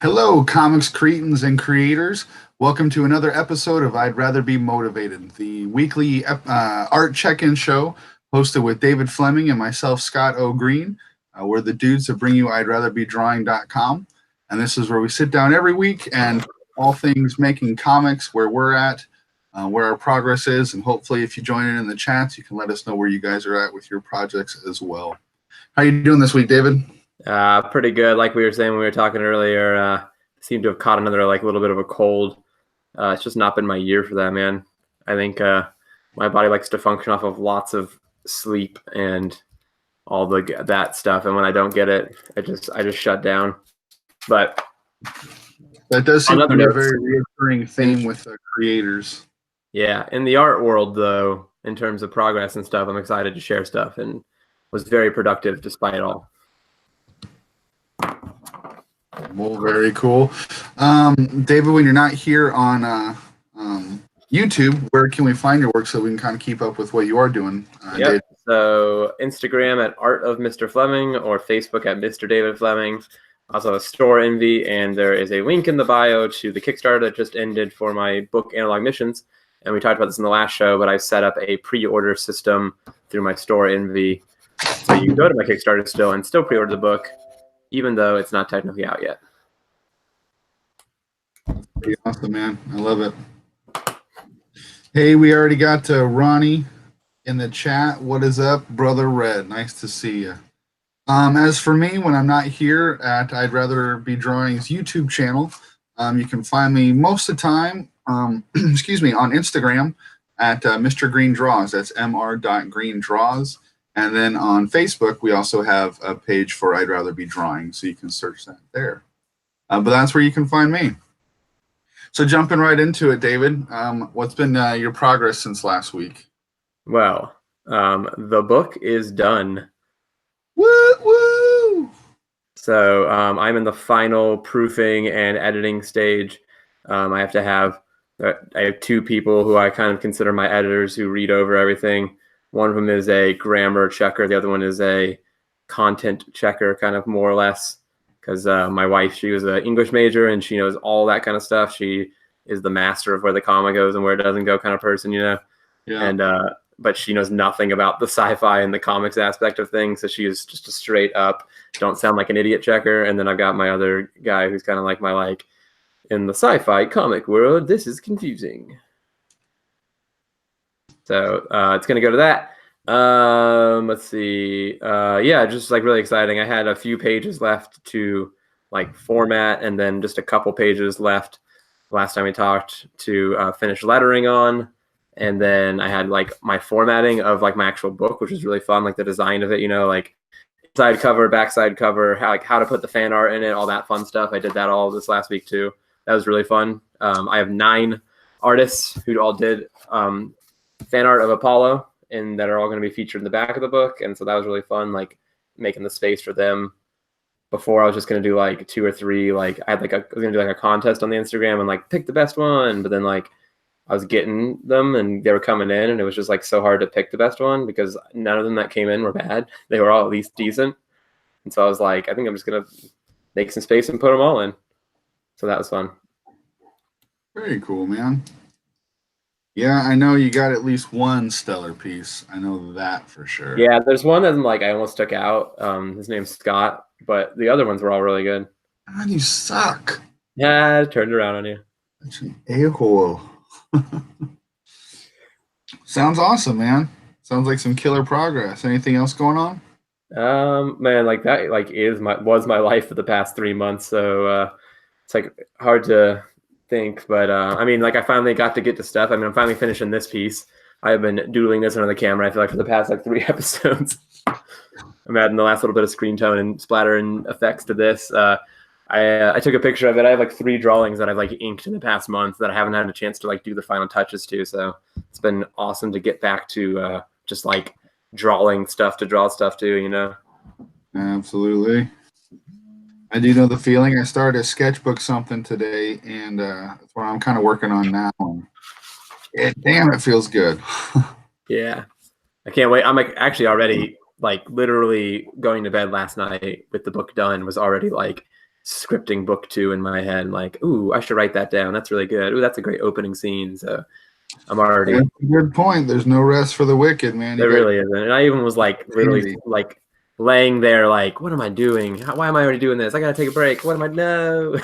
Hello, comics cretins and creators. Welcome to another episode of I'd Rather Be Motivated, the weekly art check-in show hosted with David Fleming and myself, Scott O Green. We're the dudes that bring you I'd Rather Be Drawing.com. And this is where we sit down every week and all things making comics, where we're at, where our progress is, and hopefully if you join in the chats, you can let us know where you guys are at with your projects as well. How you doing this week, David? Pretty good. Like we were saying when we were talking earlier, seemed to have caught another little bit of a cold. It's just not been my year for that, man. I think my body likes to function off of lots of sleep and all that stuff, and when I don't get it, I just shut down. But that does seem to be a very recurring theme with creators. Yeah, in the art world, though, in terms of progress and stuff, I'm excited to share stuff and was very productive despite it all. Well, very cool. David, when you're not here on YouTube, where can we find your work so we can kind of keep up with what you are doing? Yep. So Instagram at Art of Mr. Fleming or Facebook at Mr. David Fleming. Also a store envy, and there is a link in the bio to the Kickstarter that just ended for my book Analog Missions. And we talked about this in the last show, but I set up a pre-order system through my store envy. So you can go to my Kickstarter still and still pre-order the book, even though it's not technically out yet. Pretty awesome, man. I love it. Hey, we already got Ronnie in the chat. What is up, Brother Red? Nice to see you. As for me, when I'm not here at I'd Rather Be Drawing's YouTube channel, you can find me most of the time, excuse me, on Instagram at Mr. Green Draws. That's mr.greendraws. And then on Facebook, we also have a page for I'd Rather Be Drawing, so you can search that there. But that's where you can find me. So jumping right into it, David, what's been your progress since last week? Well, the book is done. Woo, woo! So I'm in the final proofing and editing stage. I have two people who I kind of consider my editors who read over everything. One of them is a grammar checker. The other one is a content checker, kind of more or less, because my wife, she was an English major and she knows all that kind of stuff. She is the master of where the comma goes and where it doesn't go kind of person, you know? Yeah. And but she knows nothing about the sci-fi and the comics aspect of things. So she is just a straight up, don't sound like an idiot checker. And then I've got my other guy who's kind of like my, in the sci-fi comic world, this is confusing. So it's going to go to that. Let's see. Yeah, just really exciting. I had a few pages left to format, and then just a couple pages left last time we talked to finish lettering on. And then I had my formatting of my actual book, which was really fun, the design of it, you know, side cover, backside cover, how to put the fan art in it, all that fun stuff. I did that all this last week too. That was really fun. I have 9 artists who all did fan art of Apollo, and that are all going to be featured in the back of the book. And so that was really fun, making the space for them. Before I was just going to do 2 or 3, I had I was going to do a contest on the Instagram and pick the best one. But then I was getting them and they were coming in, and it was just so hard to pick the best one because none of them that came in were bad. They were all at least decent. And so I was I think I'm just going to make some space and put them all in. So that was fun. Very cool, man. Yeah, I know you got at least one stellar piece. I know that for sure. Yeah, there's one that I almost took out. His name's Scott, but the other ones were all really good. God, you suck. Yeah, I turned around on you. That's an a-hole. Sounds awesome, man. Sounds like some killer progress. Anything else going on? Man, that was my life for the past 3 months. So it's hard to think, but I mean, I finally got to get to stuff. I mean, I'm finally finishing this piece. I've been doodling this under the camera, I feel for the past 3 episodes. I'm adding the last little bit of screen tone and splatter and effects to this. I took a picture of it. I have 3 drawings that I've inked in the past month that I haven't had a chance to do the final touches to. So it's been awesome to get back to just drawing stuff to draw stuff to, you know? Absolutely. I do know the feeling. I started a sketchbook something today, and that's what I'm kind of working on now. Damn, it feels good. Yeah. I can't wait. I'm actually already literally going to bed last night with the book done was already scripting book 2 in my head. Like, ooh, I should write that down. That's really good. Ooh, that's a great opening scene. So I'm already. That's a good point. There's no rest for the wicked, man. There really isn't. And I even was like literally like laying there like, what am I doing? Why am I already doing this? I gotta take a break. What am I? No.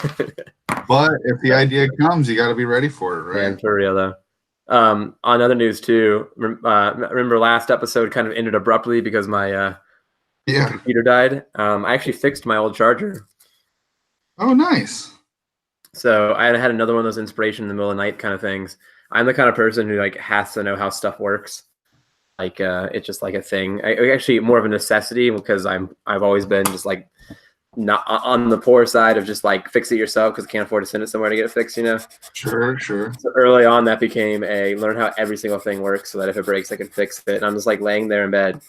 But if the idea comes, you got to be ready for it, right? Man, for real though. On other news too, remember last episode kind of ended abruptly because my computer died. I actually fixed my old charger. Oh, nice. So I had another one of those inspiration in the middle of the night kind of things. I'm the kind of person who like has to know how stuff works. Like it's just like a thing. Actually more of a necessity because I've always been just like not on the poor side of just like fix it yourself because I can't afford to send it somewhere to get it fixed, you know? Sure. So early on that became learn how every single thing works so that if it breaks I can fix it. And I'm just like laying there in bed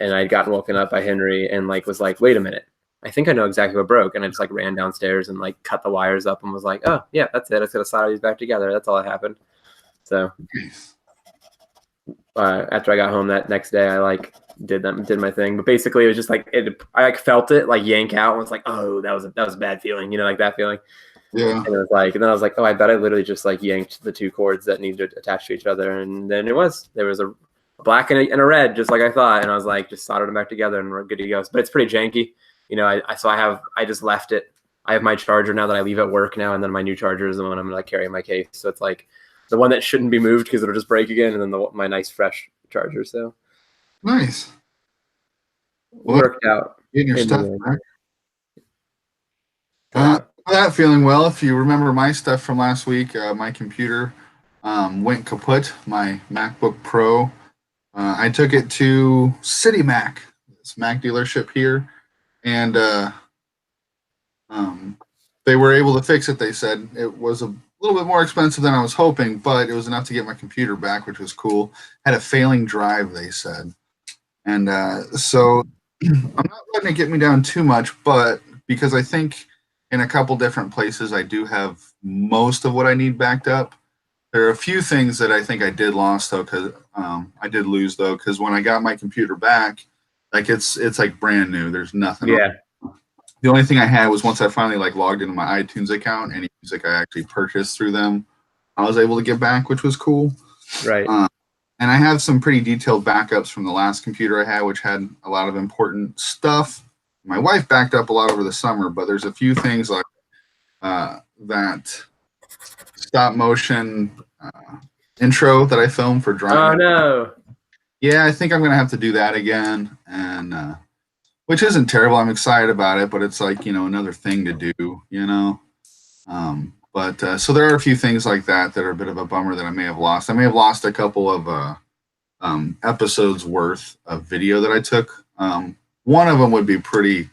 and I'd gotten woken up by Henry and like was like, wait a minute. I think I know exactly what broke. And I just like ran downstairs and like cut the wires up and was like, oh yeah, that's it. I just gotta solder these back together. That's all that happened. So after I got home that next day, I like did my thing. But basically, it was just like I like felt it like yank out, and was like, oh, that was a bad feeling, you know, like that feeling. Yeah. And it was like, and then I was like, oh, I bet I literally just like yanked the 2 cords that needed to attach to each other, and then there was a black and a red, just like I thought, and I was like, just soldered them back together, and we're good to go. But it's pretty janky, you know. I just left it. I have my charger now that I leave at work now, and then my new charger is the one I'm gonna like carry in my case. So it's like the one that shouldn't be moved because it'll just break again, and then my nice fresh charger. So nice. Worked out. Getting your stuff back. That feeling well. If you remember my stuff from last week, my computer went kaput. My MacBook Pro. I took it to City Mac, this Mac dealership here, and they were able to fix it. They said it was a little bit more expensive than I was hoping, but it was enough to get my computer back, which was cool. Had a failing drive, they said. And so I'm not letting it get me down too much, but because I think in a couple different places I do have most of what I need backed up. There are a few things that I think I did lose though, because when I got my computer back, like it's like brand new. There's nothing. Yeah. The only thing I had was once I finally like logged into my iTunes account, any music I actually purchased through them, I was able to get back, which was cool. Right. And I have some pretty detailed backups from the last computer I had, which had a lot of important stuff. My wife backed up a lot over the summer, but there's a few things like that stop motion intro that I filmed for driving. Oh no. Yeah, I think I'm going to have to do that again. And which isn't terrible. I'm excited about it, but it's like, you know, another thing to do, you know. But so there are a few things like that are a bit of a bummer that I may have lost. I may have lost a couple of episodes worth of video that I took. One of them would be pretty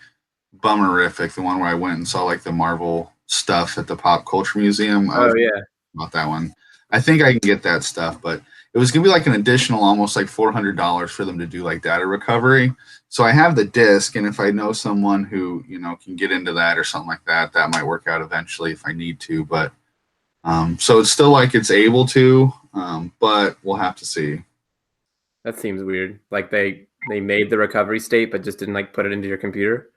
bummerific, the one where I went and saw like the Marvel stuff at the Pop Culture Museum. Oh yeah. About that one. I think I can get that stuff, but it was going to be like an additional almost like $400 for them to do like data recovery. So I have the disc, and if I know someone who, you know, can get into that or something like that, that might work out eventually if I need to. But so it's still like it's able to, but we'll have to see. That seems weird. Like they made the recovery state, but just didn't like put it into your computer.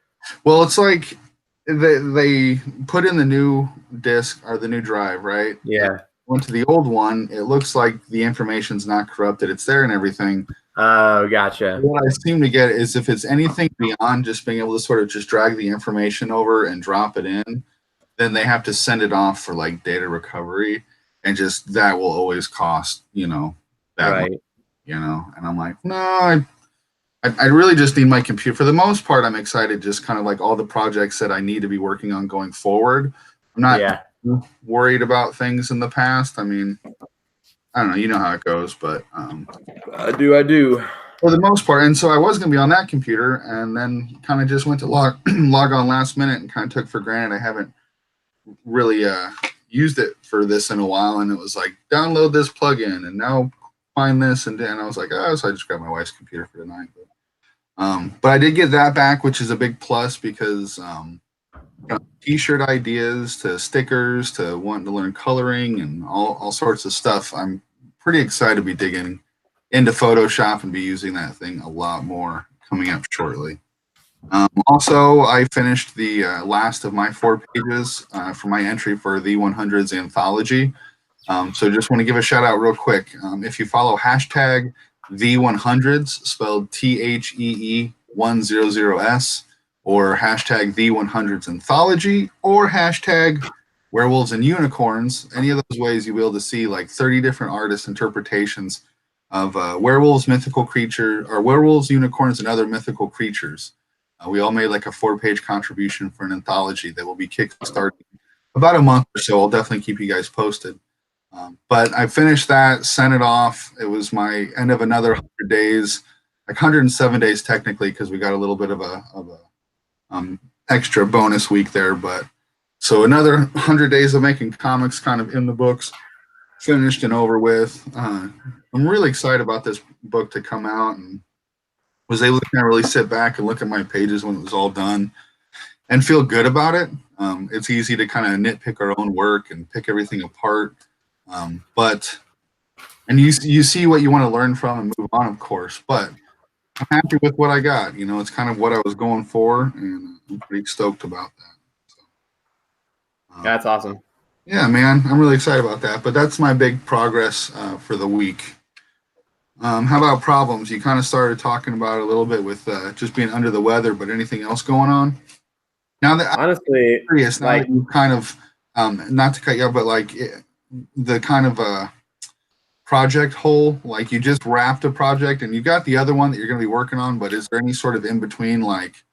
Well, it's like they put in the new disc or the new drive, right? Yeah. Went to the old one. It looks like the information's not corrupted. It's there and everything. Oh, gotcha. What I seem to get is if it's anything beyond just being able to sort of just drag the information over and drop it in, then they have to send it off for like data recovery, and just that will always cost, you know, that right. much, you know. And I'm like, no, I really just need my computer. For the most part, I'm excited, just kind of like all the projects that I need to be working on going forward. I'm not worried about things in the past. I mean, I don't know, you know how it goes, but I do. For the most part. And so I was going to be on that computer, and then kind of just went to log on last minute and kind of took for granted I haven't really used it for this in a while. And it was like, download this plugin and now find this. And then I was like, oh, so I just got my wife's computer for tonight. But I did get that back, which is a big plus because t-shirt ideas to stickers to wanting to learn coloring and all sorts of stuff. I'm pretty excited to be digging into Photoshop and be using that thing a lot more coming up shortly. Also, I finished the last of my 4 pages for my entry for the 100s Anthology. So just want to give a shout out real quick. If you follow hashtag the100s, spelled THEE100S, or hashtag the100s Anthology, or hashtag Werewolves and Unicorns, any of those ways you'll be able to see like 30 different artist interpretations of werewolves, mythical creature, or werewolves, unicorns, and other mythical creatures. We all made like a 4-page contribution for an anthology that will be kickstarting about a month or so. I'll definitely keep you guys posted. But I finished that, sent it off. It was my end of another 100 days, like 107 days technically, because we got a little bit of a extra bonus week there. But so another 100 days of making comics kind of in the books, finished and over with. I'm really excited about this book to come out, and was able to kind of really sit back and look at my pages when it was all done and feel good about it. It's easy to kind of nitpick our own work and pick everything apart. But you see what you want to learn from and move on, of course. But I'm happy with what I got. You know, it's kind of what I was going for, and I'm pretty stoked about that. So, That's awesome. Yeah, man, I'm really excited about that. But that's my big progress for the week. How about problems? You kind of started talking about it a little bit with just being under the weather, but anything else going on? Now that Honestly, I'm curious, now like that you kind of, not to cut you off, but like the kind of project whole, like you just wrapped a project and you got the other one that you're going to be working on, but is there any sort of in between like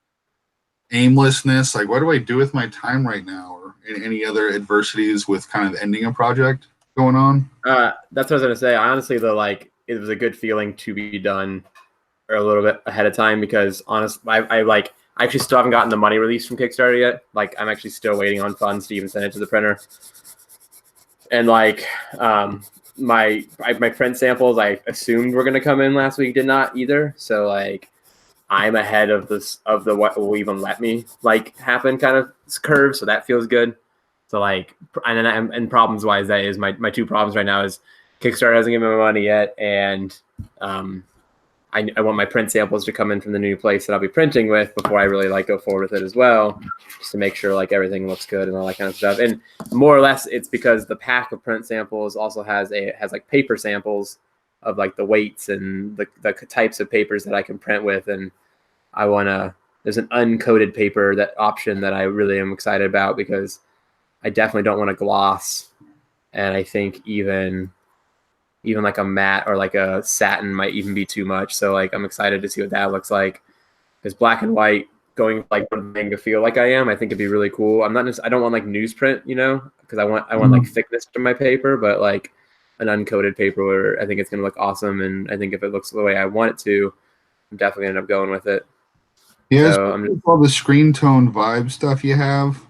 aimlessness? Like, what do I do with my time right now? Or any other adversities with kind of ending a project going on? that's what I was gonna say. Honestly, though, like it was a good feeling to be done a little bit ahead of time because honestly, I actually still haven't gotten the money released from Kickstarter yet. Like I'm actually still waiting on funds to even send it to the printer. And like my print samples, I assumed were gonna come in last week, did not either. So like I'm ahead of the what will even let me like happen kind of curve. So that feels good. So like and problems wise, that is my 2 problems right now is Kickstarter hasn't given me money yet, and I want my print samples to come in from the new place that I'll be printing with before I really like go forward with it as well, just to make sure like everything looks good and all that kind of stuff. And more or less, it's because the pack of print samples also has like paper samples of like the weights and the types of papers that I can print with, and there's an uncoated paper that option that I really am excited about because I definitely don't want to gloss, and I think even like a matte or like a satin might even be too much. So like I'm excited to see what that looks like because black and white going like manga feel like I am, I think it'd be really cool. I don't want like newsprint, you know, because I want like thickness to my paper, but like an uncoated paper where I think it's gonna look awesome, and I think if it looks the way I want it to, I'm definitely gonna end up going with it. Yeah, So I'm just, all the screen tone vibe stuff you have,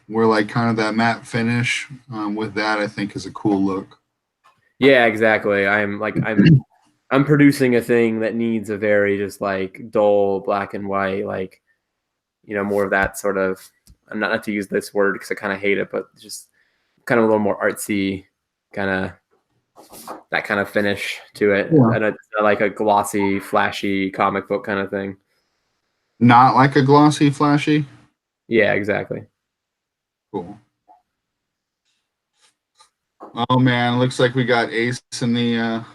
where like kind of that matte finish with that, I think is a cool look. yeah, exactly. I'm producing a thing that needs a very just like dull black and white, like, you know, more of that sort of, I'm not to use this word because I kind of hate it, but just kind of a little more artsy, kind of that kind of finish to it. Yeah. And it's not like a glossy, flashy comic book kind of thing. Not like a glossy, flashy. Yeah, exactly. Cool. Oh man, looks like we got Ace in the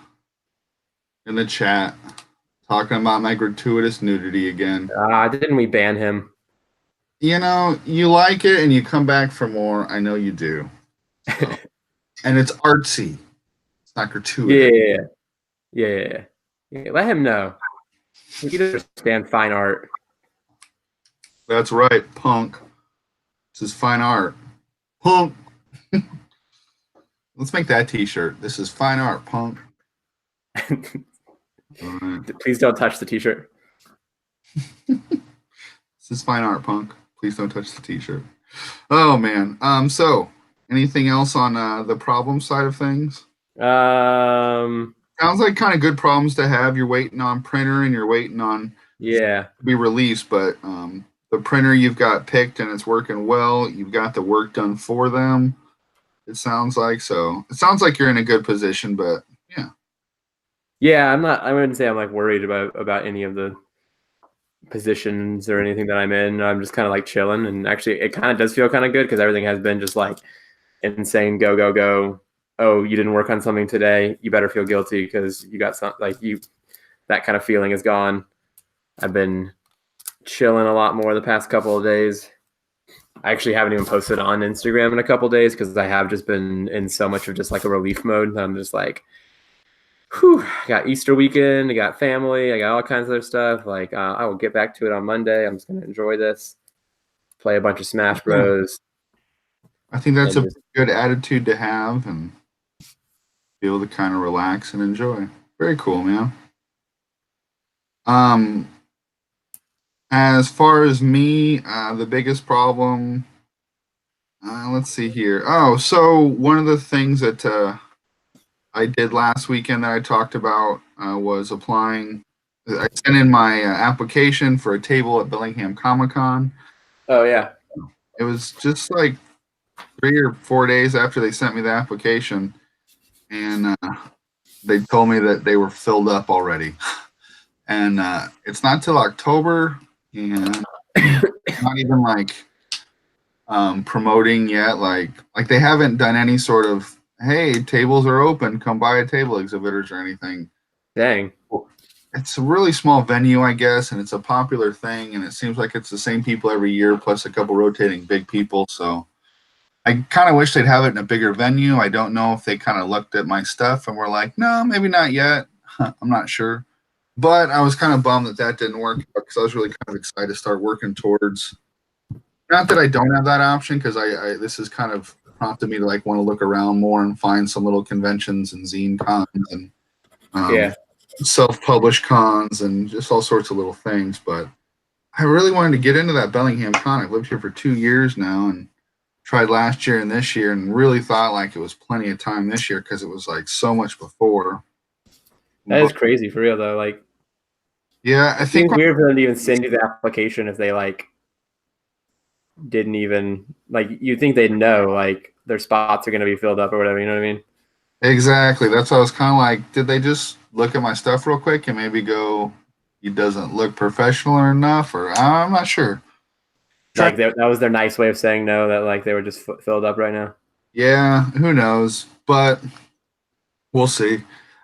chat talking about my gratuitous nudity again. Didn't we ban him? You know, you like it and you come back for more. I know you do. So. And it's artsy. It's not gratuitous. Yeah. Let him know. He doesn't understand fine art. That's right, punk. This is fine art. Punk. Let's make that t-shirt. This is fine art, punk. Right. Please don't touch the t-shirt. This is fine art, punk. Please don't touch the t-shirt. Oh man. So anything else on the problem side of things? Sounds like kind of good problems to have. You're waiting on printer and you're waiting on to be released, but the printer you've got picked and it's working well. You've got the work done for them. It sounds like so. It sounds like you're in a good position, but yeah. Yeah, I wouldn't say I'm like worried about any of the positions or anything that I'm in. I'm just kind of like chilling, and actually it kind of does feel kind of good because everything has been just like insane, go go go. Oh, you didn't work on something today, you better feel guilty because you got some, like, you, that kind of feeling is gone. I've been chilling a lot more the past couple of days. I actually haven't even posted on Instagram in a couple of days because I have just been in so much of just like a relief mode. I'm just like, whew, I got Easter weekend, I got family, I got all kinds of other stuff. Like, I will get back to it on Monday. I'm just going to enjoy this, play a bunch of Smash Bros. I think that's and a just, good attitude to have and be able to kind of relax and enjoy. Very cool, man. As far as me, the biggest problem, let's see here. Oh, so one of the things that I did last weekend that I talked about was applying. I sent in my application for a table at Bellingham Comic Con. oh yeah, It was just like 3 or 4 days after they sent me the application, and they told me that they were filled up already. And it's not till October, and not even like promoting yet. Like they haven't done any sort of, hey, tables are open, come by a table exhibitors or anything. dang. It's a really small venue, I guess, and it's a popular thing, and it seems like it's the same people every year, plus a couple rotating big people. So I kind of wish they'd have it in a bigger venue. I don't know if they kind of looked at my stuff and were like, no, maybe not yet. I'm not sure. But I was kind of bummed that that didn't work because I was really kind of excited to start working towards. Not that I don't have that option, because I this has kind of prompted me to like want to look around more and find some little conventions and zine cons and Yeah. self-published cons and just all sorts of little things. But I really wanted to get into that Bellingham con. I've lived here for 2 years now and tried last year and this year, and really thought like it was plenty of time this year because it was like so much before. That is crazy for real though. Like, Yeah, I it think seems weird for them to even send you the application if they like didn't even, like, you think they'd know like their spots are going to be filled up or whatever, you know what I mean? exactly. That's why I was kind of like, did they just look at my stuff real quick and maybe go, he doesn't look professional enough, or I'm not sure. Like that was their nice way of saying no, that like they were just filled up right now. Yeah, who knows? But we'll see.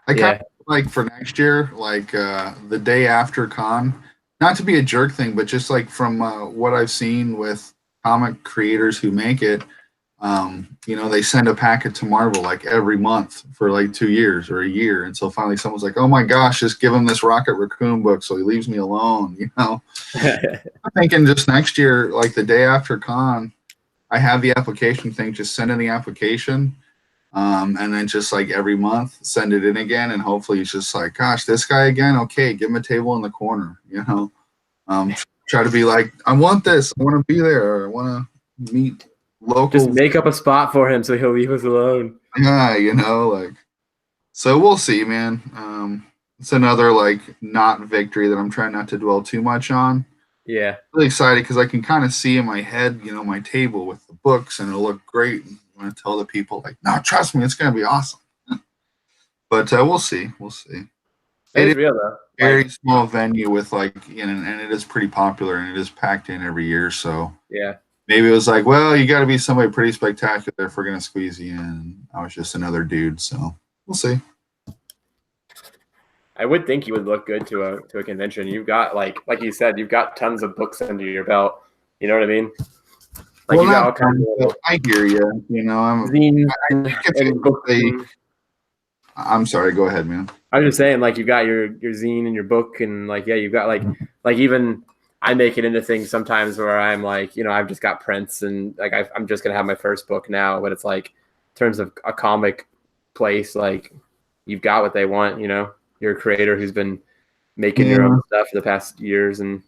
I kind of like for next year, like the day after con, not to be a jerk thing, but just like from what I've seen with comic creators who make it, they send a packet to Marvel like every month for like 2 years or a year. And so finally someone's like, oh my gosh, just give him this Rocket Raccoon book so he leaves me alone, I'm thinking just next year, like the day after con, I have the application thing, just send in the application. And then just like every month, send it in again, and hopefully it's just like, gosh, this guy again. Okay, give him a table in the corner. Try to be like, I want this. I want to be there. I want to meet local. Just make up a spot for him so he'll leave us alone. Yeah, like. So we'll see, man. It's another like not victory that I'm trying not to dwell too much on. Yeah, really excited because I can kind of see in my head, my table with the books, and it'll look great. I want to tell the people like, no, trust me, it's going to be awesome. But we'll see. We'll see. It is real though. Very small venue with like, and it is pretty popular and it is packed in every year. So yeah, maybe it was like, well, you got to be somebody pretty spectacular if we're going to squeeze you in. I was just another dude, so we'll see. I would think you would look good to a convention. You've got like you said, you've got tons of books under your belt. You know what I mean? Like, well, you got all kinds of. I hear you. I'm sorry. Go ahead, man. I was just saying, like, you've got your zine and your book, and like, yeah, you've got like even I make it into things sometimes where I'm like, I've just got prints, and like I'm just gonna have my first book now, but it's like in terms of a comic place, like you've got what they want. You're a creator who's been making your own stuff for the past years, and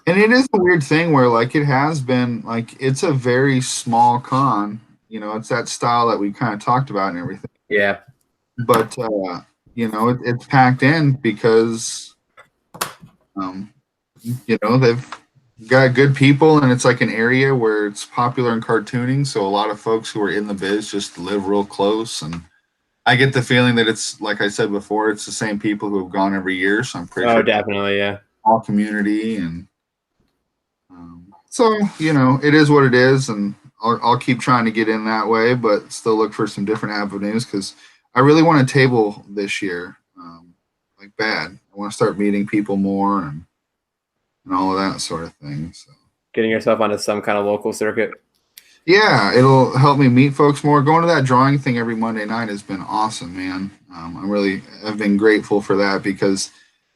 it is a weird thing where like it has been like it's a very small con. It's that style that we kind of talked about and everything. Yeah. But it's packed in because they've got good people, and it's like an area where it's popular in cartooning, so a lot of folks who are in the biz just live real close. And I get the feeling that it's, like I said before, it's the same people who have gone every year, so I'm pretty sure definitely, yeah, small community, and so it is what it is, and I'll keep trying to get in that way, but still look for some different avenues because I really want a table this year, like bad. I want to start meeting people more and all of that sort of thing. So getting yourself onto some kind of local circuit. yeah, it'll help me meet folks more. Going to that drawing thing every Monday night has been awesome, man. I've been grateful for that because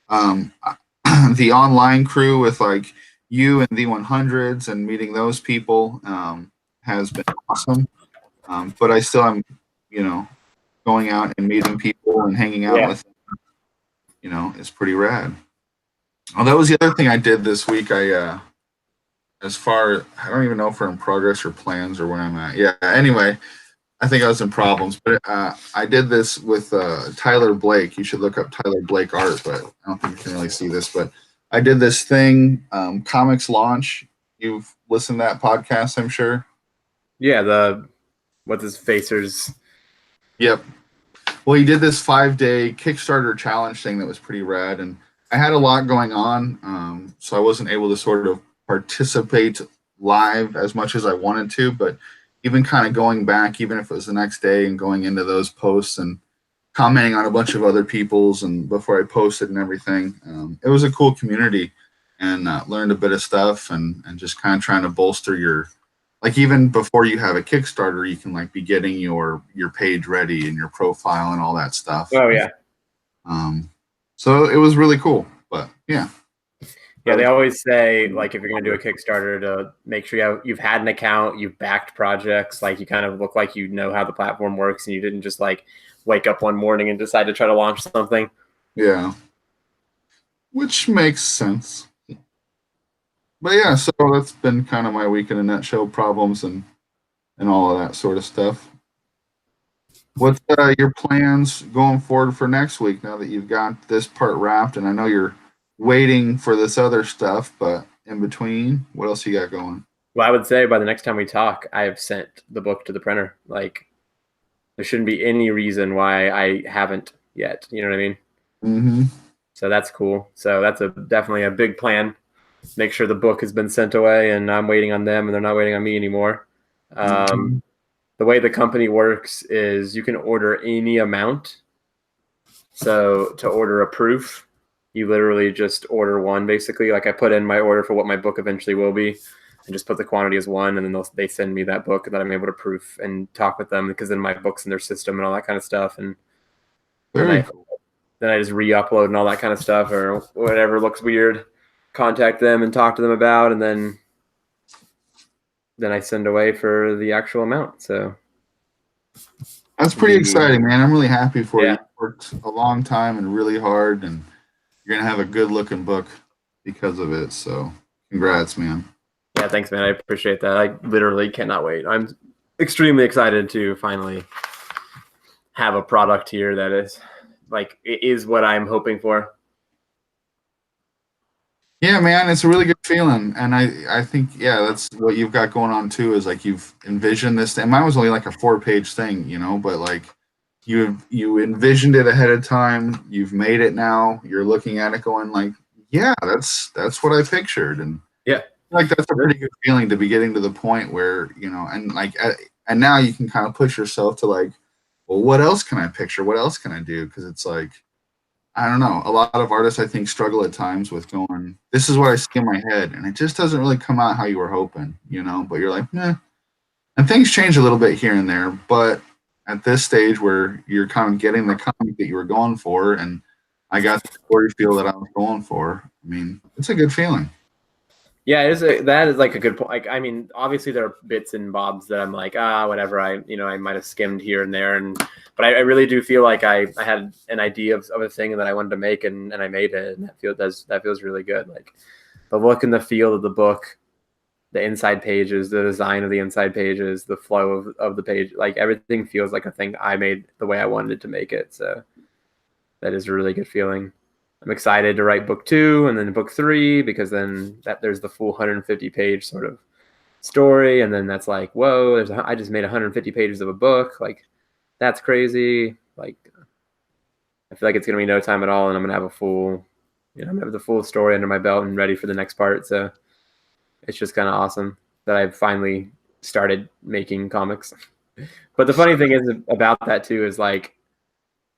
the online crew with like you and the 100s and meeting those people has been awesome. But I still am, going out and meeting people and hanging out with them, is pretty rad. Oh, that was the other thing I did this week. I don't even know if we're in progress or plans or where I'm at. Yeah. Anyway, I think I was in problems, but I did this with Tyler Blake. You should look up Tyler Blake art, but I don't think you can really see this. But I did this thing, Comics Launch. You've listened to that podcast, I'm sure. Yeah, what's his facers. Yep. Well, he did this 5-day Kickstarter challenge thing that was pretty rad, and I had a lot going on, so I wasn't able to sort of participate live as much as I wanted to, but even kind of going back, even if it was the next day and going into those posts and commenting on a bunch of other people's and before I posted and everything, it was a cool community and learned a bit of stuff and just kind of trying to bolster your, like even before you have a Kickstarter, you can like be getting your page ready and your profile and all that stuff. Oh yeah. So it was really cool, but yeah. Yeah, they always say, like, if you're going to do a Kickstarter, to make sure you've had an account, you've backed projects, like you kind of look like you know how the platform works and you didn't just like wake up one morning and decide to try to launch something. Yeah. Which makes sense. But yeah, so that's been kind of my week in a nutshell, problems and all of that sort of stuff. What's your plans going forward for next week now that you've got this part wrapped? And I know you're waiting for this other stuff, but in between, what else you got going? Well, I would say by the next time we talk, I have sent the book to the printer. Like, there shouldn't be any reason why I haven't yet. You know what I mean? Mm-hmm. So that's cool. So that's definitely a big plan. Make sure the book has been sent away and I'm waiting on them and they're not waiting on me anymore. The way the company works is you can order any amount. So to order a proof, you literally just order one, basically. Like I put in my order for what my book eventually will be and just put the quantity as one, and then they send me that book that I'm able to proof and talk with them because then my book's in their system and all that kind of stuff. And then I just re-upload and all that kind of stuff or whatever looks weird, contact them and talk to them about, and then I send away for the actual amount. So that's pretty exciting, man. I'm really happy for you. Yeah. You worked a long time and really hard, and you're gonna have a good looking book because of it. So congrats, man. Yeah, thanks, man. I appreciate that. I literally cannot wait. I'm extremely excited to finally have a product here that is like it is what I'm hoping for. Yeah, man, it's a really good feeling, and I think that's what you've got going on too. Is like you've envisioned this thing. Mine was only like a 4-page thing, but like you envisioned it ahead of time. You've made it now. You're looking at it, going like, yeah, that's what I pictured, and yeah, like that's a pretty good feeling to be getting to the point where and like and now you can kind of push yourself to like, well, what else can I picture? What else can I do? Because it's like, I don't know. A lot of artists, I think, struggle at times with going, this is what I see in my head. And it just doesn't really come out how you were hoping, but you're like, meh. And things change a little bit here and there. But at this stage where you're kind of getting the comic that you were going for, and I got the story feel that I was going for, I mean, it's a good feeling. Yeah, that is like a good point. Like, I mean, obviously there are bits and bobs that I'm like, whatever. I might have skimmed here and there, but I really do feel like I had an idea of a thing that I wanted to make, and I made it, and that feels really good. Like the look and the feel of the book, the inside pages, the design of the inside pages, the flow of the page, like everything feels like a thing I made the way I wanted to make it. So that is a really good feeling. I'm excited to write book 2 and then book 3 because then there's the full 150-page sort of story, and then that's like, whoa, I just made 150 pages of a book. Like, that's crazy. Like, I feel like it's gonna be no time at all, and I'm gonna have a full you know, I have the full story under my belt and ready for the next part. So it's just kind of awesome that I've finally started making comics. But the funny thing is about that too is like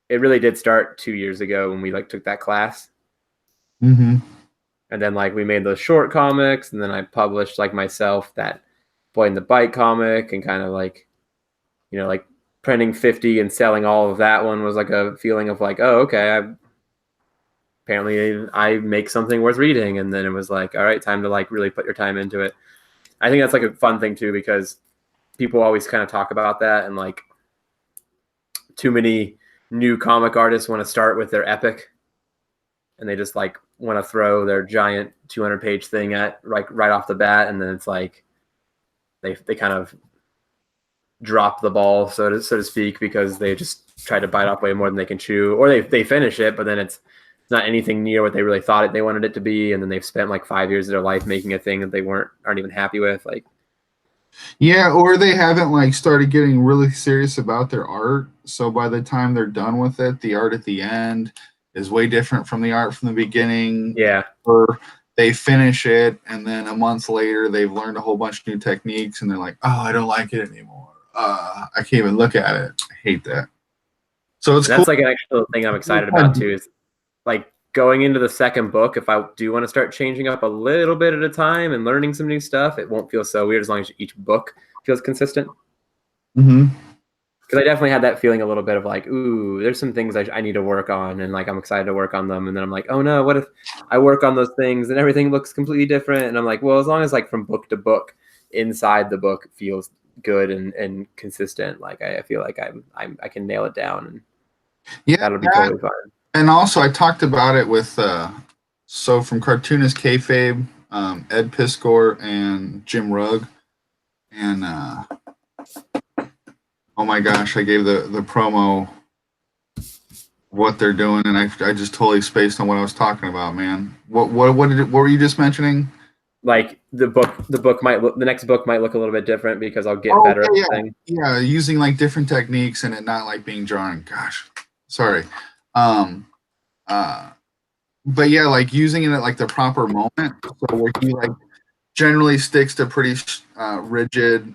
it really did start 2 years ago when we like took that class. Mm-hmm. And then like we made those short comics, and then I published like myself that Boy in the Bike comic, and kind of like, you know, like printing 50 and selling all of that one was like a feeling of like, oh, okay, apparently I make something worth reading. And then it was like, all right, time to like really put your time into it. I think that's like a fun thing too, because people always kind of talk about that, and like too many new comic artists want to start with their epic, and they just like want to throw their giant 200-page thing at right off the bat, and then it's like they kind of drop the ball, so to speak, because they just try to bite off way more than they can chew, or they finish it, but then it's not anything near what they really thought they wanted it to be, and then they've spent like 5 years of their life making a thing that they aren't even happy with. Like, Yeah, or they haven't like started getting really serious about their art. So by the time they're done with it, the art at the end is way different from the art from the beginning. yeah, Or they finish it, and then a month later they've learned a whole bunch of new techniques, and they're like, "Oh, I don't like it anymore. I can't even look at it. I hate that." So it's that's cool. like an actual thing I'm excited about too, is like going into the second book. If I do want to start changing up a little bit at a time and learning some new stuff, it won't feel so weird as long as each book feels consistent. Mm-hmm. Because I definitely had that feeling a little bit of like, ooh, there's some things I need to work on, and like I'm excited to work on them, and then I'm like, oh no, what if I work on those things and everything looks completely different? And I'm like, well, as long as like from book to book, inside the book feels good and consistent, like I feel like I can nail it down, and Yeah, that'll be totally fine. and also I talked about it with so from Cartoonist Kayfabe, Ed Piskor and Jim Rugg, and oh my gosh, I gave the promo what they're doing, and I just totally spaced on what I was talking about, man. What were you just mentioning? Like the next book might look a little bit different because I'll get Oh, better at okay, the yeah, thing. yeah, using like different techniques and it not like being drawn. Gosh, sorry. Um, but yeah, like using it at like the proper moment. So where he like generally sticks to pretty rigid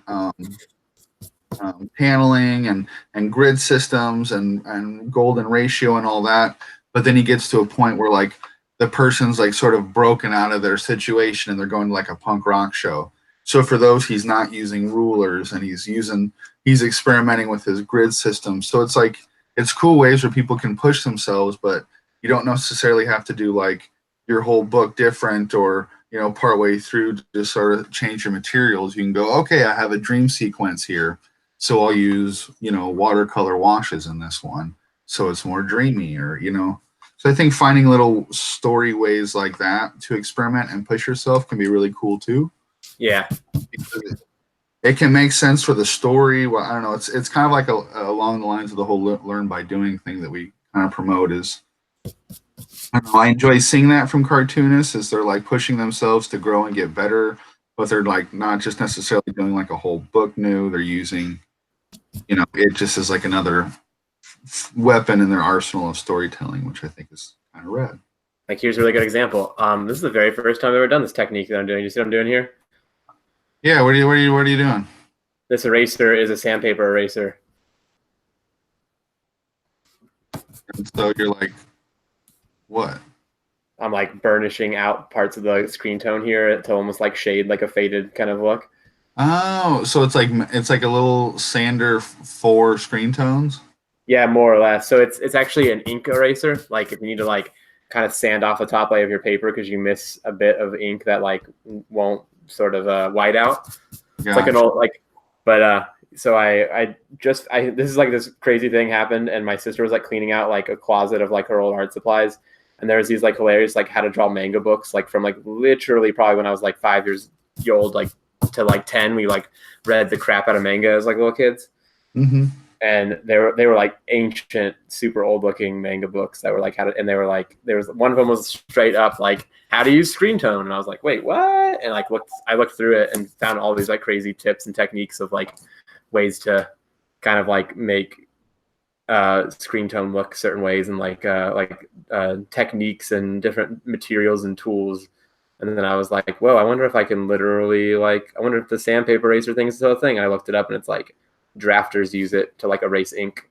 paneling and grid systems and golden ratio and all that. But then he gets to a point where like the person's like sort of broken out of their situation and they're going to like a punk rock show. So for those, he's not using rulers and he's experimenting with his grid system. So it's like it's cool ways where people can push themselves, but you don't necessarily have to do like your whole book different or partway through to just sort of change your materials. You can go, okay, I have a dream sequence here, so I'll use watercolor washes in this one, so it's more dreamy, or So I think finding little story ways like that to experiment and push yourself can be really cool too. Yeah, Because it can make sense for the story. Well, I don't know. It's kind of like along the lines of the whole learn by doing thing that we kind of promote. Is I don't know, I enjoy seeing that from cartoonists, as they're like pushing themselves to grow and get better, but they're like not just necessarily doing like a whole book new. They're using it just as like another weapon in their arsenal of storytelling, which I think is kind of rad. like here's a really good example. This is the very first time I've ever done this technique that I'm doing. You see what I'm doing here? Yeah, what are you doing? This eraser is a sandpaper eraser. And so you're like, what? I'm like burnishing out parts of the screen tone here to almost like shade, like a faded kind of look. Oh, so it's like a little sander for screen tones. Yeah, more or less. So it's actually an ink eraser. Like if you need to like kind of sand off the top layer of your paper because you miss a bit of ink that like won't sort of white out. It's like an old like, but so I this is like this crazy thing happened, and my sister was like cleaning out like a closet of like her old art supplies, and there was these like hilarious like how to draw manga books like from like literally probably when I was like 5 years old like to like 10. We like read the crap out of manga as like little kids. Mm-hmm. And they were like ancient, super old looking manga books that were like and they were like there was one of them was straight up like how to use screen tone, and I was like, wait, what? And like I looked through it and found all these like crazy tips and techniques of like ways to kind of like make screen tone look certain ways and like techniques and different materials and tools. And then I was like, whoa, I wonder if I can literally I wonder if the sandpaper eraser thing is still a thing. And I looked it up and it's like drafters use it to like erase ink.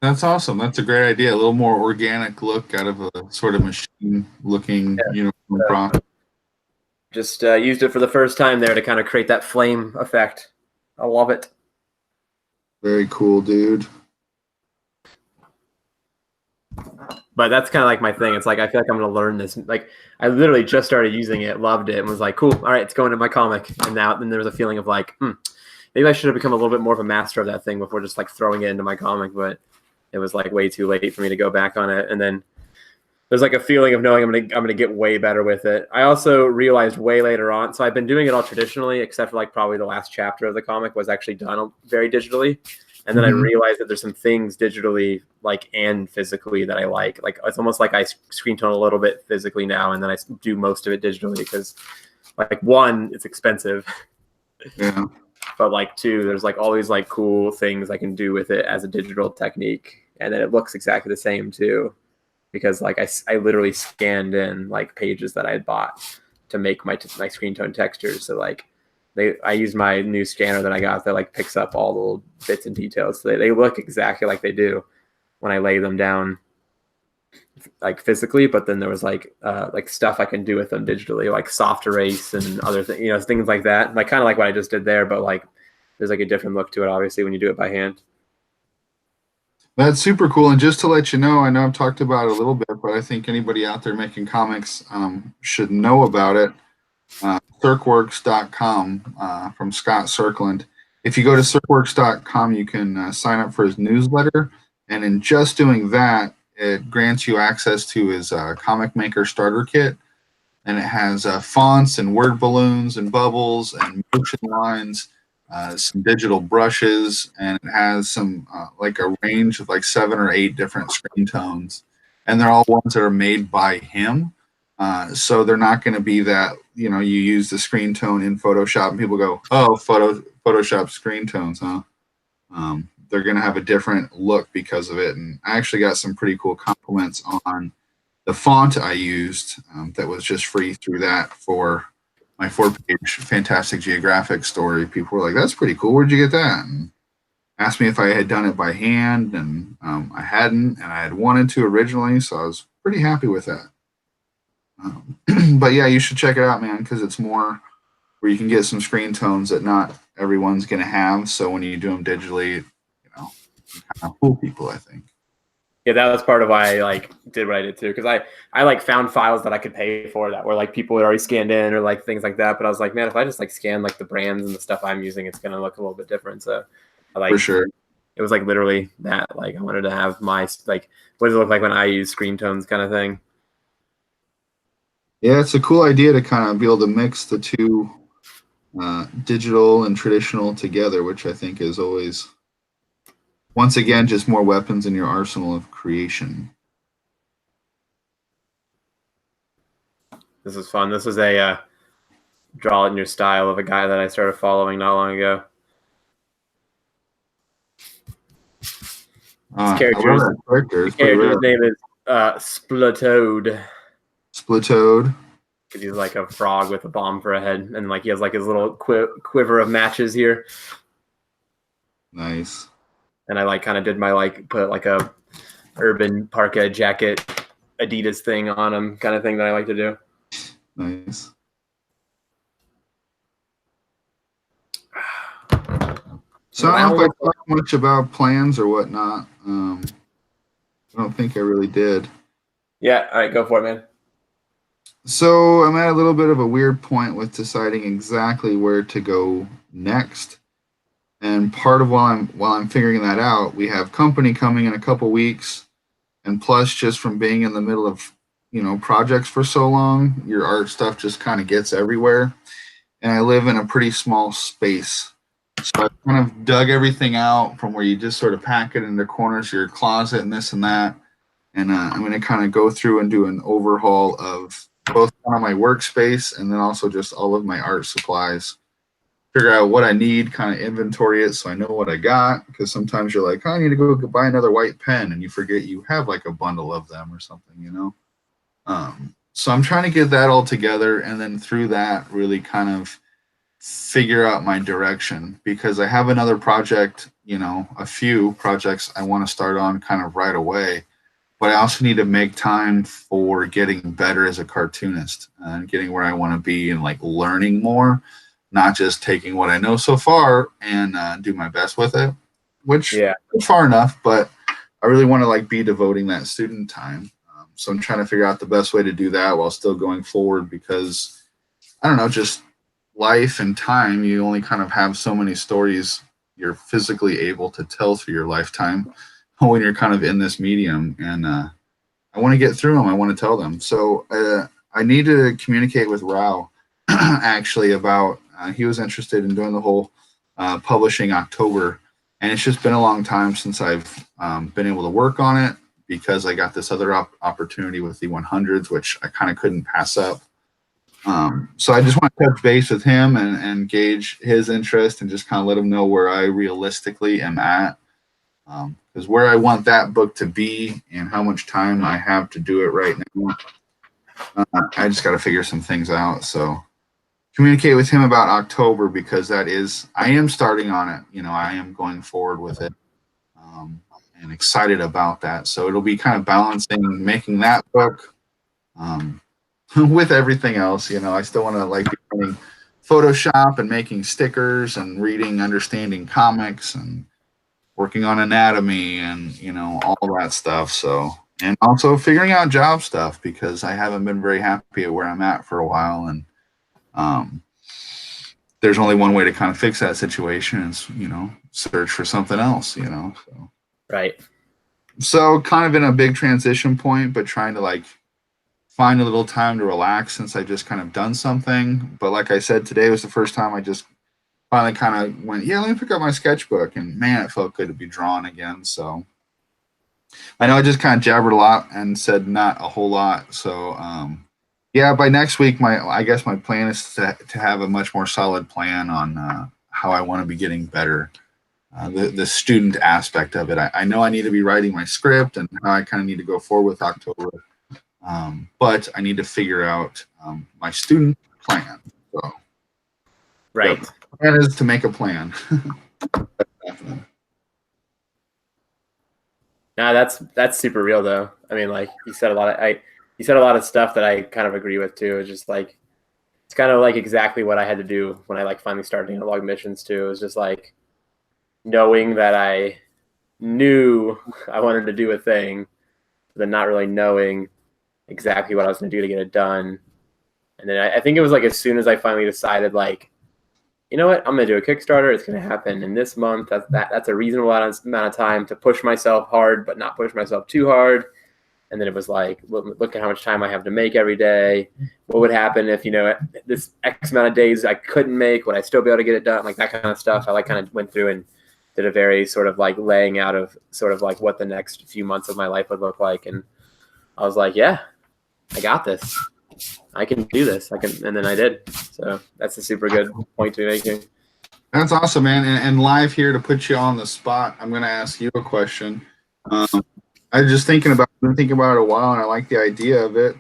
That's awesome. That's a great idea. A little more organic look out of a sort of machine-looking uniform prop. Just used it for the first time there to kind of create that flame effect. I love it. Very cool, dude. But that's kind of like my thing. It's like I feel like I'm going to learn this. Like I literally just started using it, loved it, and was like, cool. All right, it's going to my comic. And then there was a feeling of like, maybe I should have become a little bit more of a master of that thing before just like throwing it into my comic. But it was like way too late for me to go back on it. And then there's like a feeling of knowing I'm gonna get way better with it. I also realized way later on. So I've been doing it all traditionally, except for like probably the last chapter of the comic was actually done very digitally. And then I realized that there's some things digitally like and physically that I like. Like it's almost like I screen tone a little bit physically now, and then I do most of it digitally because like one, it's expensive. Yeah. But like two, there's like all these like cool things I can do with it as a digital technique, and then it looks exactly the same too, because like I literally scanned in like pages that I had bought to make my screen tone textures. So like I use my new scanner that I got that like picks up all the little bits and details. So they look exactly like they do when I lay them down like physically, but then there was like stuff I can do with them digitally, like soft erase and other things, things like that. Like kind of like what I just did there, but like there's like a different look to it, obviously, when you do it by hand. That's super cool. And just to let you know, I know I've talked about it a little bit, but I think anybody out there making comics should know about it. Circworks.com from Scott Cirkland. If you go to circworks.com, you can sign up for his newsletter. And in just doing that, it grants you access to his comic maker starter kit. And it has fonts and word balloons and bubbles and motion lines, some digital brushes, and it has some like a range of like 7 or 8 different screen tones. And they're all ones that are made by him. So they're not going to be that, you use the screen tone in Photoshop and people go, oh, Photoshop screen tones, huh? They're going to have a different look because of it. And I actually got some pretty cool compliments on the font I used that was just free through that for my 4-page Fantastic Geographic story. People were like, that's pretty cool. Where'd you get that? And asked me if I had done it by hand, and I hadn't, and I had wanted to originally, so I was pretty happy with that. But yeah, you should check it out, man, because it's more where you can get some screen tones that not everyone's going to have. So when you do them digitally, you kind of fool people, I think. Yeah, that was part of why I like did what I did too, because I like found files that I could pay for that were like people had already scanned in or like things like that. But I was like, man, if I just like scan like the brands and the stuff I'm using, it's gonna look a little bit different. So I like, for sure, it was like literally that. Like I wanted to have my like, what does it look like when I use screen tones kind of thing. Yeah, it's a cool idea to kind of be able to mix the two, digital and traditional together, which I think is always, once again, just more weapons in your arsenal of creation. This is fun. This is a draw it in your style of a guy that I started following not long ago. His character's name is Splatoad. Splatoad. Because he's like a frog with a bomb for a head, and like he has like his little quiver of matches here. Nice. And I like kind of did my like put like a urban parka jacket Adidas thing on him kind of thing that I like to do. Nice. So I don't know if I talked much about plans or whatnot. I don't think I really did. Yeah, all right, go for it, man. So I'm at a little bit of a weird point with deciding exactly where to go next. And part of while I'm figuring that out, we have company coming in a couple weeks, and plus just from being in the middle of projects for so long, your art stuff just kind of gets everywhere. And I live in a pretty small space, so I kind of dug everything out from where you just sort of pack it into corners of your closet and this and that. And I'm going to kind of go through and do an overhaul of both on my workspace and then also just all of my art supplies. figure out what I need, kind of inventory it so I know what I got. Because sometimes you're like, oh, I need to go buy another white pen, and you forget you have like a bundle of them or something, you know? So I'm trying to get that all together, and then through that, really kind of figure out my direction, because I have another project, you know, a few projects I want to start on kind of right away. But I also need to make time for getting better as a cartoonist and getting where I want to be and like learning more, not just taking what I know so far and do my best with it, which is far enough, but I really want to like be devoting that student time. So I'm trying to figure out the best way to do that while still going forward, because I don't know, just life and time, you only kind of have so many stories you're physically able to tell through your lifetime when you're kind of in this medium. And I want to get through them. I want to tell them. So I need to communicate with Rao actually about, he was interested in doing the whole publishing October. And it's just been a long time since I've been able to work on it, because I got this other opportunity with the 100s, which I kind of couldn't pass up. So I just want to touch base with him and gauge his interest and just kind of let him know where I realistically am at. Because where I want that book to be and how much time I have to do it right now, I just got to figure some things out. So communicate with him about October, because I am starting on it. You know, I am going forward with it, and excited about that. So it'll be kind of balancing making that book with everything else. You know, I still want to like be doing Photoshop and making stickers and reading, understanding comics and working on anatomy and, you know, all that stuff. So, and also figuring out job stuff, because I haven't been very happy at where I'm at for a while. And there's only one way to kind of fix that situation is, you know, search for something else, you know. So. Right. So kind of in a big transition point, but trying to like find a little time to relax since I just kind of done something. But like I said, today was the first time I just finally kind of went, yeah, let me pick up my sketchbook. And man, it felt good to be drawn again. So I know I just kind of jabbered a lot and said not a whole lot. So yeah, by next week, I guess my plan is to have a much more solid plan on how I want to be getting better. The student aspect of it. I know I need to be writing my script and how I kind of need to go forward with October. But I need to figure out my student plan. So, right. The plan is to make a plan. No, that's super real though. I mean, like you said a lot of stuff that I kind of agree with too. It's just like it's kind of like exactly what I had to do when I like finally started analog missions too. It was just like knowing that I knew I wanted to do a thing, but then not really knowing exactly what I was going to do to get it done. And then I think it was like as soon as I finally decided, like, you know what, I'm going to do a Kickstarter. It's going to happen in this month. That's a reasonable amount of time to push myself hard, but not push myself too hard. And then it was like, look at how much time I have to make every day. What would happen if, you know, this X amount of days I couldn't make? Would I still be able to get it done? Like that kind of stuff. I like kind of went through and did a very sort of like laying out of sort of like what the next few months of my life would look like. And I was like, yeah, I got this. I can do this. And then I did. So that's a super good point to be making. That's awesome, man. And live here to put you on the spot, I'm going to ask you a question. I was just been thinking about it a while, and I like the idea of it.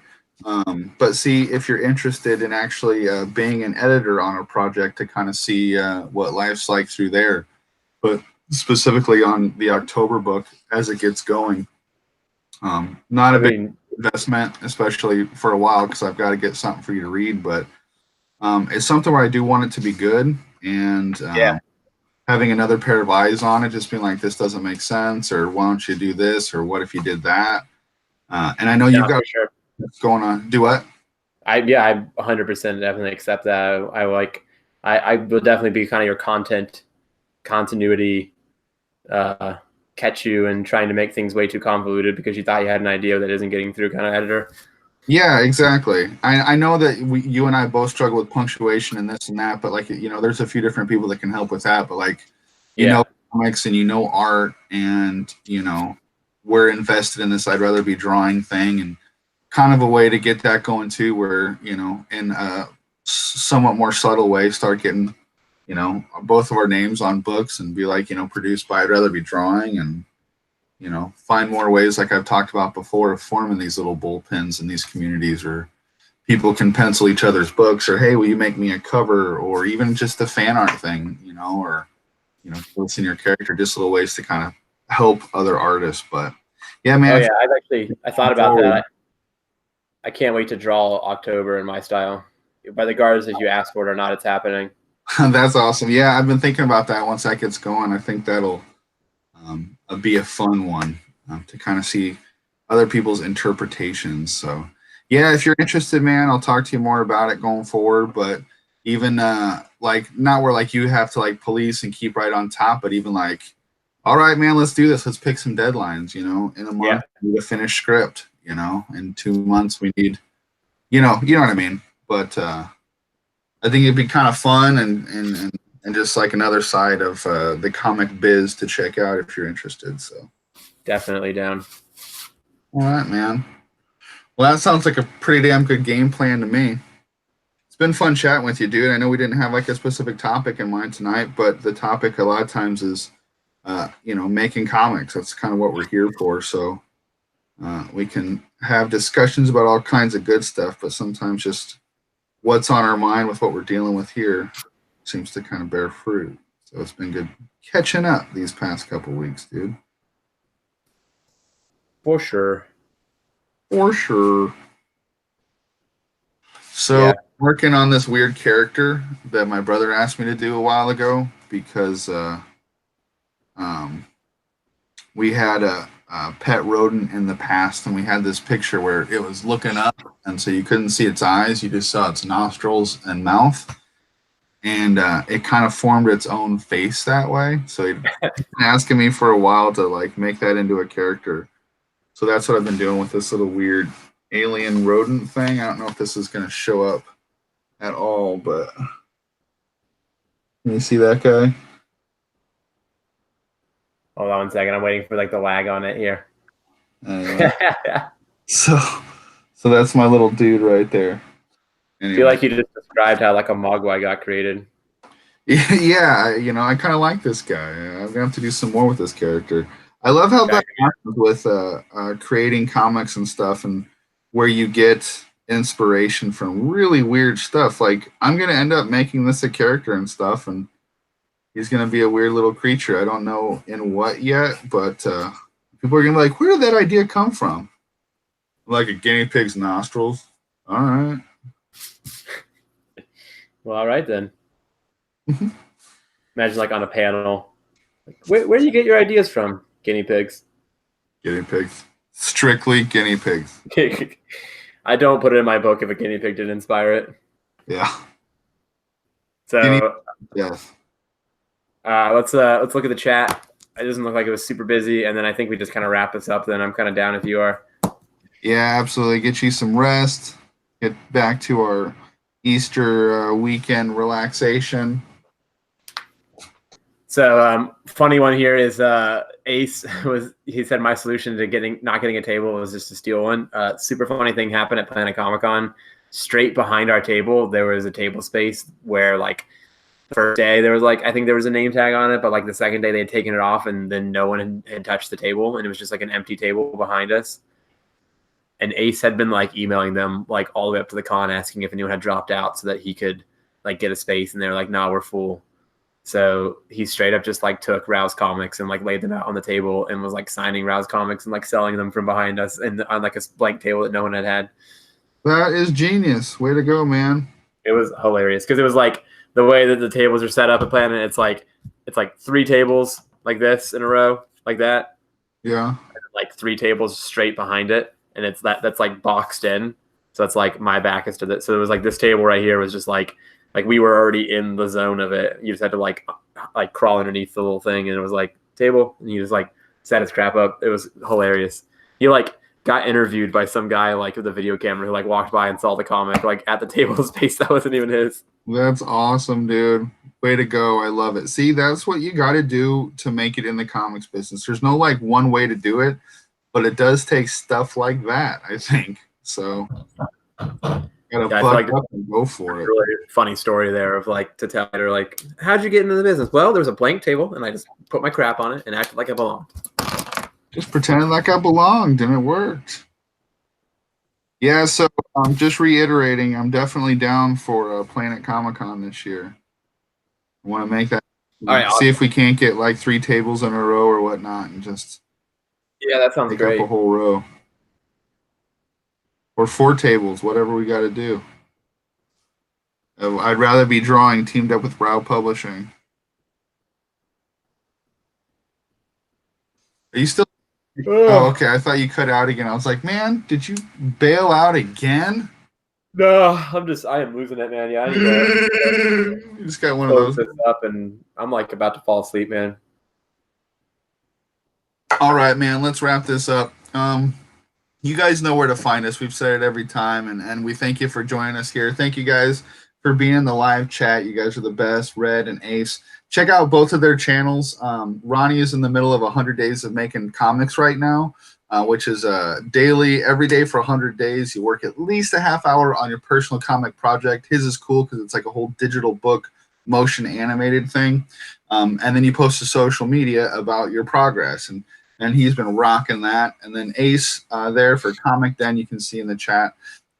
But see, if you're interested in actually being an editor on a project to kind of see what life's like through there, but specifically on the October book as it gets going. Not a big investment, especially for a while, because I've got to get something for you to read, but it's something where I do want it to be good, and having another pair of eyes on it, just being like, this doesn't make sense, or why don't you do this, or what if you did that? And I know you've got what's going on. Do what? I 100% definitely accept that. I will definitely be kind of your continuity catch you and trying to make things way too convoluted because you thought you had an idea that isn't getting through kind of editor. Yeah, exactly. I know that you and I both struggle with punctuation and this and that, but like, you know, there's a few different people that can help with that. But like, you know, comics and you know art, and you know, we're invested in this I'd rather be drawing thing, and kind of a way to get that going too, where, you know, in a somewhat more subtle way, start getting you know, both of our names on books and be like, you know, produced by I'd Rather Be Drawing, and, you know, find more ways like I've talked about before of forming these little bullpens in these communities, or people can pencil each other's books, or hey, will you make me a cover, or even just a fan art thing, you know, or, you know, listen your character, just little ways to kind of help other artists. But yeah, man. Oh yeah, I thought about that. I can't wait to draw October in my style. By the guards, if you ask for it or not, it's happening. That's awesome. Yeah, I've been thinking about that. Once that gets going, I think that'll be a fun one to kind of see other people's interpretations. So yeah, if you're interested, man, I'll talk to you more about it going forward. But even like, not where like you have to like police and keep right on top, but even like, all right, man, let's do this. Let's pick some deadlines, you know, in a month, we need a finished script, you know, in 2 months we need, you know what I mean? But I think it'd be kind of fun and just like another side of the comic biz to check out if you're interested. So definitely down. All right, man. Well, that sounds like a pretty damn good game plan to me. It's been fun chatting with you, dude. I know we didn't have like a specific topic in mind tonight, but the topic a lot of times is, you know, making comics. That's kind of what we're here for. So we can have discussions about all kinds of good stuff, but sometimes just what's on our mind with what we're dealing with here seems to kind of bear fruit. So it's been good catching up these past couple weeks, dude. For sure. For sure. So working on this weird character that my brother asked me to do a while ago, because we had a pet rodent in the past, and we had this picture where it was looking up, and so you couldn't see its eyes, you just saw its nostrils and mouth, and it kind of formed its own face that way. So he'd been asking me for a while to like make that into a character. So that's what I've been doing with this little weird alien rodent thing. I don't know if this is going to show up at all, but can you see that guy? Hold on 1 second. I'm waiting for like the lag on it here. So that's my little dude right there. Anyway. I feel like you just described how like a Mogwai got created. Yeah, you know, I kind of like this guy. I'm gonna have to do some more with this character. I love how that happens with creating comics and stuff, and where you get inspiration from really weird stuff. Like, I'm gonna end up making this a character and stuff, and he's gonna be a weird little creature. I don't know in what yet, but people are gonna be like, "Where did that idea come from?" Like a guinea pig's nostrils. All right. Well, all right then. Imagine like on a panel. Where do you get your ideas from? Guinea pigs. Guinea pigs. Strictly guinea pigs. I don't put it in my book if a guinea pig didn't inspire it. Yeah. So yes. Let's look at the chat. It doesn't look like it was super busy, and then I think we just kind of wrap this up. Then I'm kind of down if you are. Yeah, absolutely. Get you some rest. Get back to our Easter weekend relaxation. So funny one here is Ace he said my solution to not getting a table was just to steal one. Super funny thing happened at Planet Comic-Con. Straight behind our table there was a table space where like the first day there was like, I think there was a name tag on it, but like the second day they had taken it off and then no one had touched the table, and it was just like an empty table behind us. And Ace had been like emailing them like all the way up to the con asking if anyone had dropped out so that he could like get a space, and they were like, "Nah, we're full." So he straight up just like took Rouse comics and like laid them out on the table and was like signing Rouse comics and like selling them from behind us and on like a blank table that no one had. That is genius. Way to go, man. It was hilarious because it was like the way that the tables are set up at Planet. It's like 3 tables like this in a row like that. Yeah. And like 3 tables straight behind it, and it's that's like boxed in. So it's like my back is to this. So it was like this table right here was just like we were already in the zone of it. You just had to like crawl underneath the little thing, and it was like table, and you just like set his crap up. It was hilarious. He like got interviewed by some guy like with a video camera who like walked by and saw the comic like at the table space that wasn't even his. That's awesome, dude. Way to go. I love it. See, that's what you got to do to make it in the comics business. There's no like one way to do it, but it does take stuff like that, I think. So Gotta Yeah, I feel buck like up and go for a it. really funny story there of like to tell her like, how'd you get into the business? Well, there was a blank table and I just put my crap on it and acted like I belonged. Just pretending like I belonged, and it worked. Yeah, so just reiterating, I'm definitely down for Planet Comic Con this year. I want to make that. All right, See awesome. if we can't get like 3 tables in a row or whatnot, and just Yeah, that sounds take up great. a whole row, or 4 tables, whatever we got to do. I'd rather be drawing teamed up with Brow Publishing. Are you still? Oh, Oh, okay. I thought you cut out again. I was like, man, did you bail out again? no, I am losing it, man. Yeah, I need to You just got one of close those. this up and I'm like about to fall asleep, man. All right, man. Let's wrap this up. You guys know where to find us. We've said it every time, and we thank you for joining us here. Thank you guys for being in the live chat. You guys are the best, Red and Ace. Check out both of their channels. Ronnie is in the middle of 100 days of making comics right now, which is daily, every day for 100 days. You work at least a half hour on your personal comic project. His is cool because it's like a whole digital book, motion animated thing. And then you post to social media about your progress. And he's been rocking that. And then Ace there for Comic Den, you can see in the chat.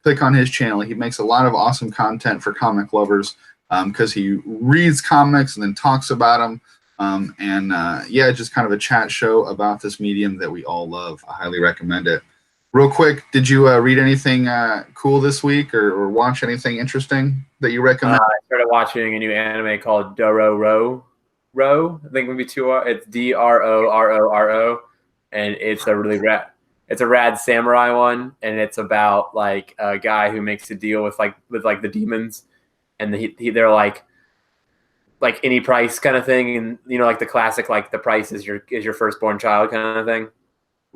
Click on his channel. He makes a lot of awesome content for comic lovers because he reads comics and then talks about them. Yeah, just kind of a chat show about this medium that we all love. I highly recommend it. Real quick, did you read anything cool this week or watch anything interesting that you recommend? I started watching a new anime called Dororo. I think maybe two. It's Drororo, and it's a really rad samurai one, and it's about like a guy who makes a deal with the demons, and they're like any price kind of thing, and like the classic like the price is your firstborn child kind of thing.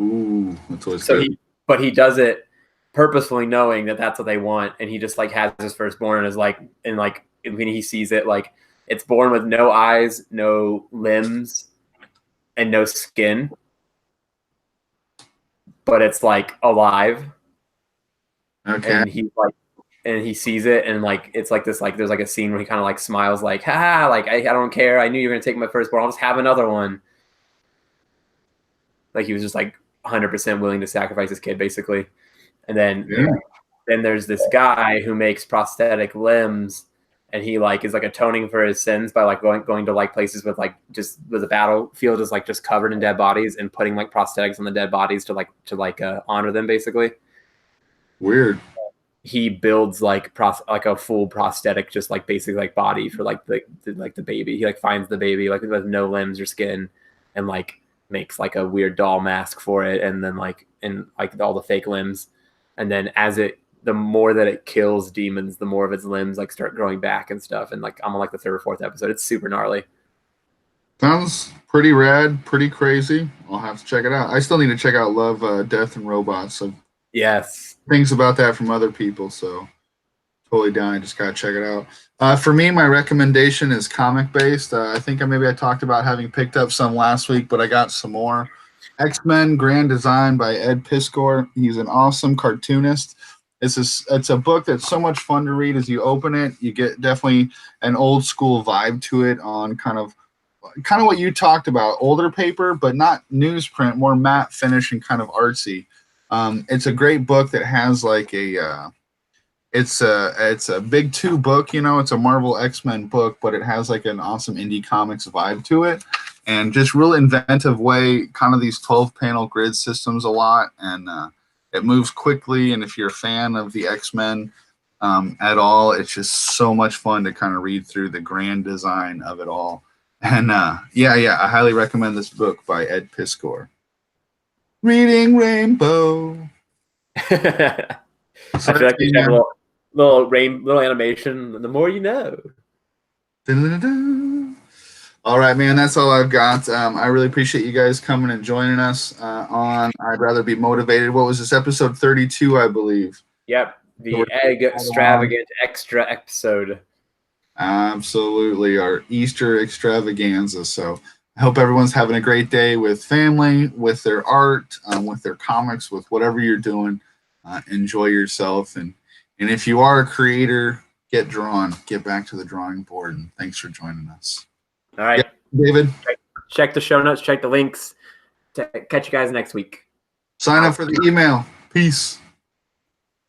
Ooh, that's always So good. but he does it purposefully knowing that that's what they want, and he just like has his firstborn and is like when he sees it, like it's born with no eyes, no limbs, and no skin, but it's like alive. Okay. And he sees it, and like it's like this, like there's like a scene where he kind of like smiles like, ha, like I don't care, I knew you were gonna take my firstborn, I'll just have another one. Like he was just like 100% willing to sacrifice his kid basically. And then there's this guy who makes prosthetic limbs, and he like is like atoning for his sins by like going to like places with like just the battlefield is like just covered in dead bodies and putting like prosthetics on the dead bodies to honor them basically. Weird. He builds like a full prosthetic, just like basically like body for like the baby. He like finds the baby like with no limbs or skin, and like makes like a weird doll mask for it, and then like all the fake limbs, and then the more that it kills demons, the more of its limbs like start growing back and stuff. And like I'm on like the 3rd or 4th episode. It's super gnarly. Sounds pretty rad, pretty crazy. I'll have to check it out. I still need to check out Love, Death, and Robots. So Yes. things about that from other people, so totally down. I just gotta check it out. For me, my recommendation is comic based. I think I talked about having picked up some last week, but I got some more. X-Men Grand Design by Ed Piskor. He's an awesome cartoonist. It's a book that's so much fun to read. As you open it, you get definitely an old school vibe to it on kind of what you talked about, older paper, but not newsprint, more matte finish and kind of artsy. It's a great book that has like it's a big 2 book, it's a Marvel X-Men book, but it has like an awesome indie comics vibe to it, and just real inventive way, kind of these 12-panel grid systems a lot, and it moves quickly. And if you're a fan of the X-Men at all, it's just so much fun to kind of read through the grand design of it all. And I highly recommend this book by Ed Piskor. Reading Rainbow. I feel like you have a little animation. The more you know. Da-da-da-da. All right, man. That's all I've got. I really appreciate you guys coming and joining us on I'd Rather Be Motivated. What was this, episode 32, I believe? Yep, the Egg Extravagant Extra episode. Absolutely, our Easter extravaganza. So I hope everyone's having a great day with family, with their art, with their comics, with whatever you're doing. Enjoy yourself and And if you are a creator, get drawn. Get back to the drawing board. And thanks for joining us. All right. Yeah, David. Check the show notes. Check the links. Catch you guys next week. Sign up for the email. Peace.